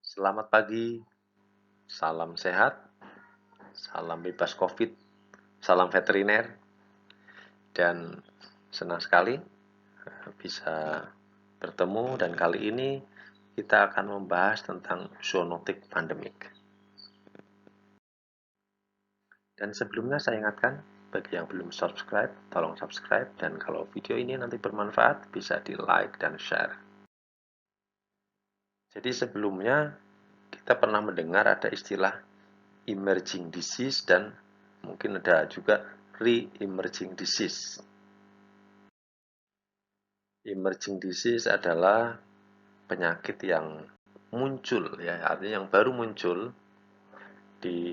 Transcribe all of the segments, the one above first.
Selamat pagi, salam sehat, salam bebas COVID, salam veteriner, dan senang sekali bisa bertemu dan kali ini kita akan membahas tentang zoonotic pandemic. Dan sebelumnya saya ingatkan, bagi yang belum subscribe, tolong subscribe, dan kalau video ini nanti bermanfaat, bisa di like dan share. Jadi sebelumnya kita pernah mendengar ada istilah emerging disease dan mungkin ada juga re-emerging disease. Emerging disease adalah penyakit yang muncul ya, artinya yang baru muncul di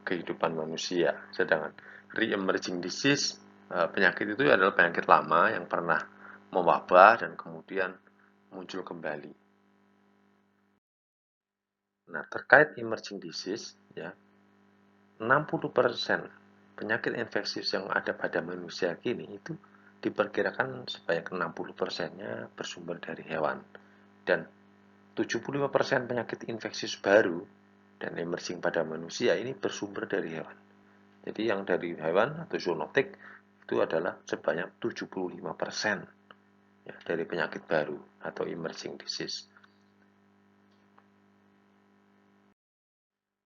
kehidupan manusia. Sedangkan re-emerging disease penyakit itu adalah penyakit lama yang pernah mewabah dan kemudian muncul kembali. Nah, terkait emerging disease ya, 60% penyakit infeksius yang ada pada manusia kini itu diperkirakan sebanyak 60%-nya bersumber dari hewan. Dan 75% penyakit infeksius baru dan emerging pada manusia ini bersumber dari hewan. Jadi yang dari hewan atau zoonotik itu adalah sebanyak 75% ya, dari penyakit baru atau emerging disease.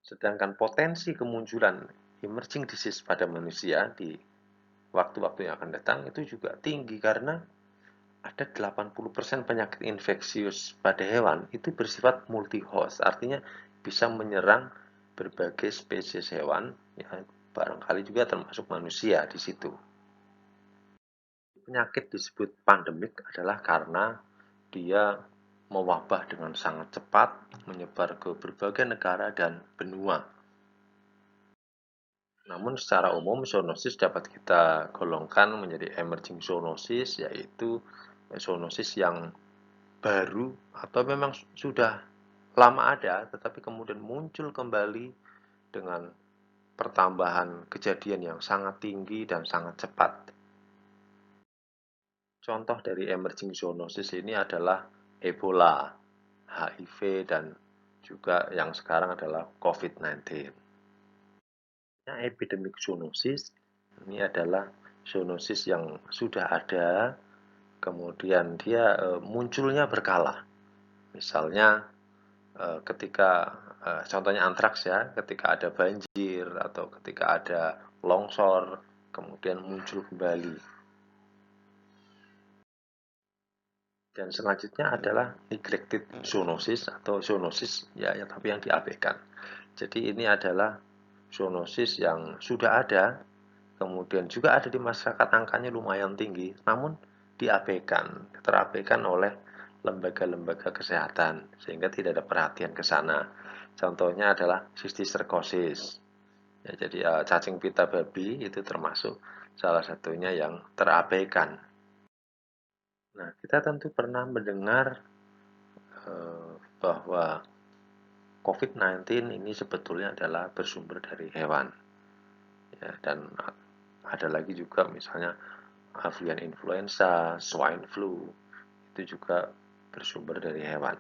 Sedangkan potensi kemunculan emerging disease pada manusia di waktu-waktu yang akan datang itu juga tinggi karena ada 80% penyakit infeksius pada hewan itu bersifat multi-host, artinya bisa menyerang berbagai spesies hewan, ya, barangkali juga termasuk manusia di situ. Penyakit disebut pandemik adalah karena dia mewabah dengan sangat cepat, menyebar ke berbagai negara dan benua. Namun secara umum zoonosis dapat kita golongkan menjadi emerging zoonosis, yaitu zoonosis yang baru atau memang sudah lama ada tetapi kemudian muncul kembali dengan pertambahan kejadian yang sangat tinggi dan sangat cepat. Contoh dari emerging zoonosis ini adalah Ebola, HIV, dan juga yang sekarang adalah COVID-19. Epidemic zoonosis ini adalah zoonosis yang sudah ada, kemudian dia munculnya berkala. Misalnya ketika contohnya antraks ya, ketika ada banjir atau ketika ada longsor, kemudian muncul kembali. Dan selanjutnya adalah neglected zoonosis atau zoonosis ya, tapi yang diabaikan. Jadi ini adalah zoonosis yang sudah ada, kemudian juga ada di masyarakat angkanya lumayan tinggi, namun diabaikan, terabaikan oleh lembaga-lembaga kesehatan sehingga tidak ada perhatian ke sana. Contohnya adalah sistiserkosis. Ya, jadi cacing pita babi itu termasuk salah satunya yang terabaikan. Nah, kita tentu pernah mendengar bahwa COVID-19 ini sebetulnya adalah bersumber dari hewan. Ya, dan ada lagi juga misalnya avian influenza, swine flu, itu juga bersumber dari hewan.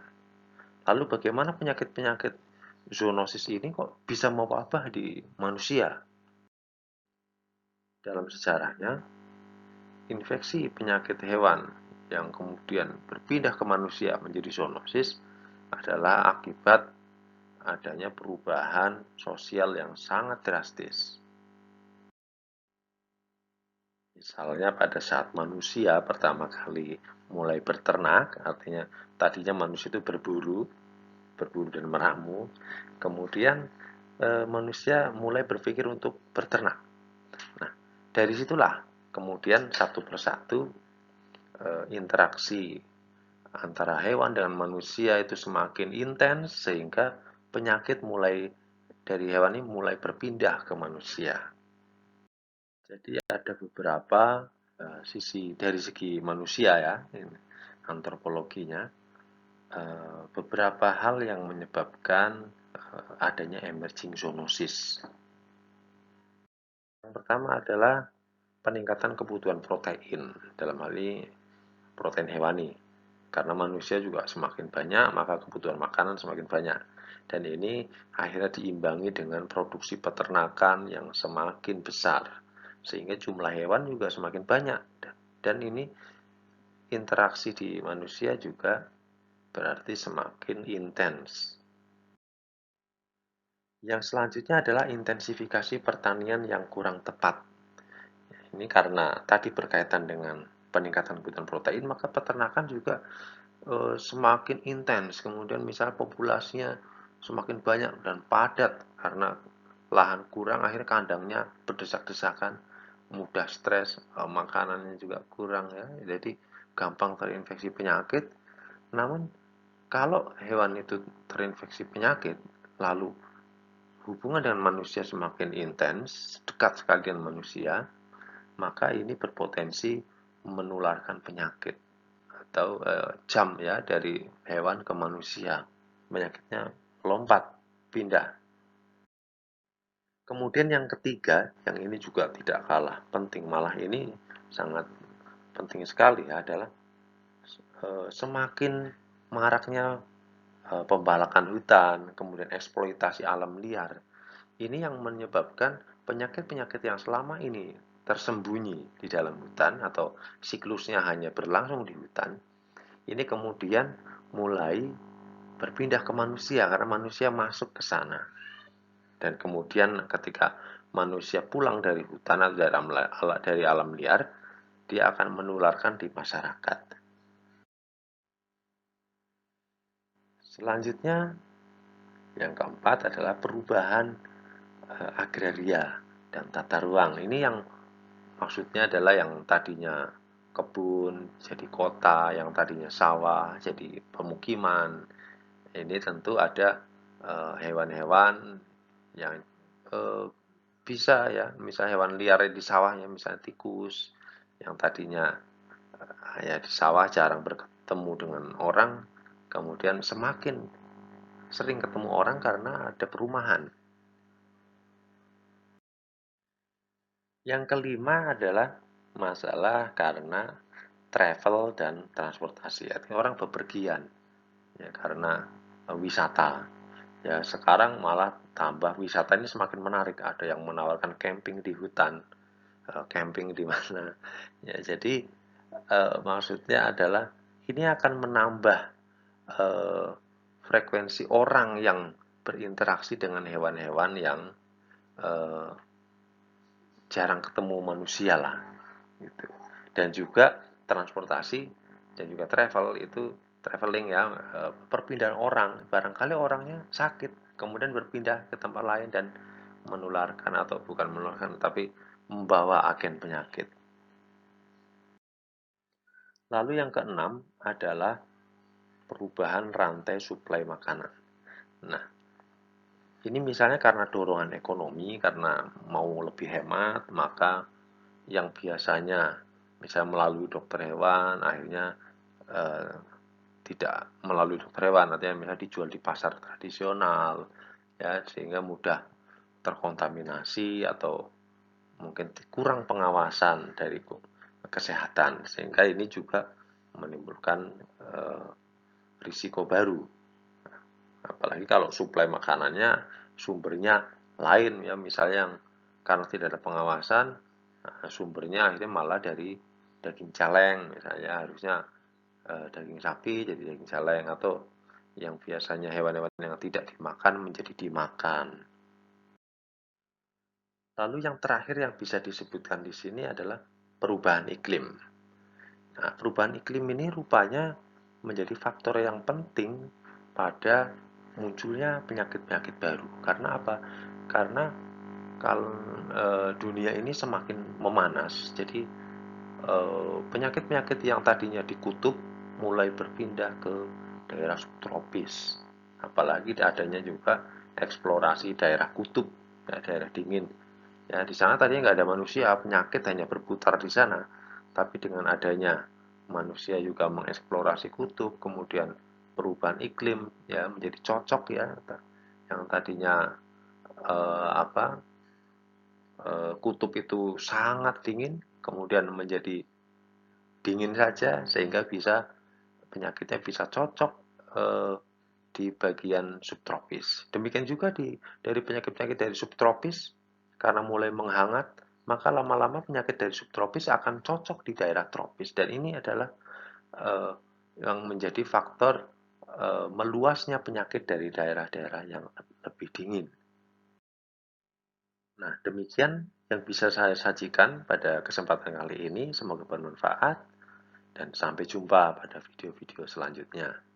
Lalu bagaimana penyakit-penyakit zoonosis ini kok bisa mewabah di manusia? Dalam sejarahnya, infeksi penyakit hewan yang kemudian berpindah ke manusia menjadi zoonosis adalah akibat adanya perubahan sosial yang sangat drastis. Misalnya pada saat manusia pertama kali mulai berternak, artinya tadinya manusia itu berburu dan meramu, kemudian manusia mulai berpikir untuk berternak. Nah, dari situlah kemudian satu persatu interaksi antara hewan dengan manusia itu semakin intens sehingga penyakit mulai dari hewan ini mulai berpindah ke manusia. Jadi ada beberapa sisi dari segi manusia ya, antropologinya, beberapa hal yang menyebabkan adanya emerging zoonosis. Yang pertama adalah peningkatan kebutuhan protein, dalam hal ini protein hewani, Karena manusia juga semakin banyak, maka kebutuhan makanan semakin banyak. Dan ini akhirnya diimbangi dengan produksi peternakan yang semakin besar. Sehingga jumlah hewan juga semakin banyak. Dan ini interaksi di manusia juga berarti semakin intens. Yang selanjutnya adalah intensifikasi pertanian yang kurang tepat. Ini karena tadi berkaitan dengan peningkatan kebutuhan protein, maka peternakan juga semakin intens. Kemudian misal populasinya semakin banyak dan padat karena lahan kurang, akhirnya kandangnya berdesak-desakan, mudah stres, makanannya juga kurang ya. Jadi gampang terinfeksi penyakit. Namun kalau hewan itu terinfeksi penyakit, lalu hubungan dengan manusia semakin intens, dekat sekali dengan manusia, maka ini berpotensi menularkan penyakit atau jam ya dari hewan ke manusia. Penyakitnya lompat, pindah. Kemudian yang ketiga, yang ini juga tidak kalah penting, malah ini sangat penting sekali ya, adalah semakin maraknya pembalakan hutan, kemudian eksploitasi alam liar. Ini yang menyebabkan penyakit-penyakit yang selama ini tersembunyi di dalam hutan atau siklusnya hanya berlangsung di hutan, ini kemudian mulai berpindah ke manusia karena manusia masuk ke sana. Dan kemudian ketika manusia pulang dari hutan atau dari alam liar, dia akan menularkan di masyarakat. Selanjutnya, yang keempat adalah perubahan agraria dan tata ruang. Ini yang maksudnya adalah yang tadinya kebun jadi kota, yang tadinya sawah jadi pemukiman. Ini tentu ada hewan-hewan yang bisa ya, misalnya hewan liar di sawahnya, misalnya tikus, yang tadinya ya di sawah jarang bertemu dengan orang, kemudian semakin sering ketemu orang karena ada perumahan. Yang kelima adalah masalah karena travel dan transportasi. Artinya orang bepergian ya karena wisata. Ya sekarang malah tambah wisata ini semakin menarik. Ada yang menawarkan camping di hutan, camping di mana. Ya jadi maksudnya adalah ini akan menambah eh, frekuensi orang yang berinteraksi dengan hewan-hewan yang eh, jarang ketemu manusia lah gitu. Dan juga transportasi dan juga travel itu traveling ya, perpindahan orang, barangkali orangnya sakit kemudian berpindah ke tempat lain dan menularkan atau bukan menularkan tapi membawa agen penyakit. Lalu yang keenam adalah perubahan rantai suplai makanan. Nah, ini misalnya karena dorongan ekonomi, karena mau lebih hemat, maka yang biasanya misalnya melalui dokter hewan akhirnya eh, tidak melalui dokter hewan, artinya misalnya dijual di pasar tradisional ya sehingga mudah terkontaminasi atau mungkin kurang pengawasan dari kesehatan sehingga ini juga menimbulkan eh, risiko baru, apalagi kalau suplai makanannya sumbernya lain ya, misalnya yang karena tidak ada pengawasan sumbernya akhirnya malah dari daging celeng misalnya, harusnya daging sapi jadi daging celeng, atau yang biasanya hewan-hewan yang tidak dimakan menjadi dimakan. Lalu yang terakhir yang bisa disebutkan di sini adalah perubahan iklim. Nah, perubahan iklim ini rupanya menjadi faktor yang penting pada munculnya penyakit-penyakit baru. Karena apa? Karena kalau dunia ini semakin memanas, jadi penyakit-penyakit yang tadinya di kutub mulai berpindah ke daerah subtropis. Apalagi adanya juga eksplorasi daerah kutub, ya, daerah dingin. Ya, di sana tadinya nggak ada manusia, penyakit hanya berputar di sana. Tapi dengan adanya manusia juga mengeksplorasi kutub, kemudian perubahan iklim ya menjadi cocok ya, yang tadinya apa kutub itu sangat dingin, kemudian menjadi dingin saja sehingga bisa penyakitnya bisa cocok di bagian subtropis. Demikian juga dari penyakit-penyakit dari subtropis, karena mulai menghangat, maka lama-lama penyakit dari subtropis akan cocok di daerah tropis. Dan ini adalah yang menjadi faktor meluasnya penyakit dari daerah-daerah yang lebih dingin. Nah, demikian yang bisa saya sajikan pada kesempatan kali ini. Semoga bermanfaat dan sampai jumpa pada video-video selanjutnya.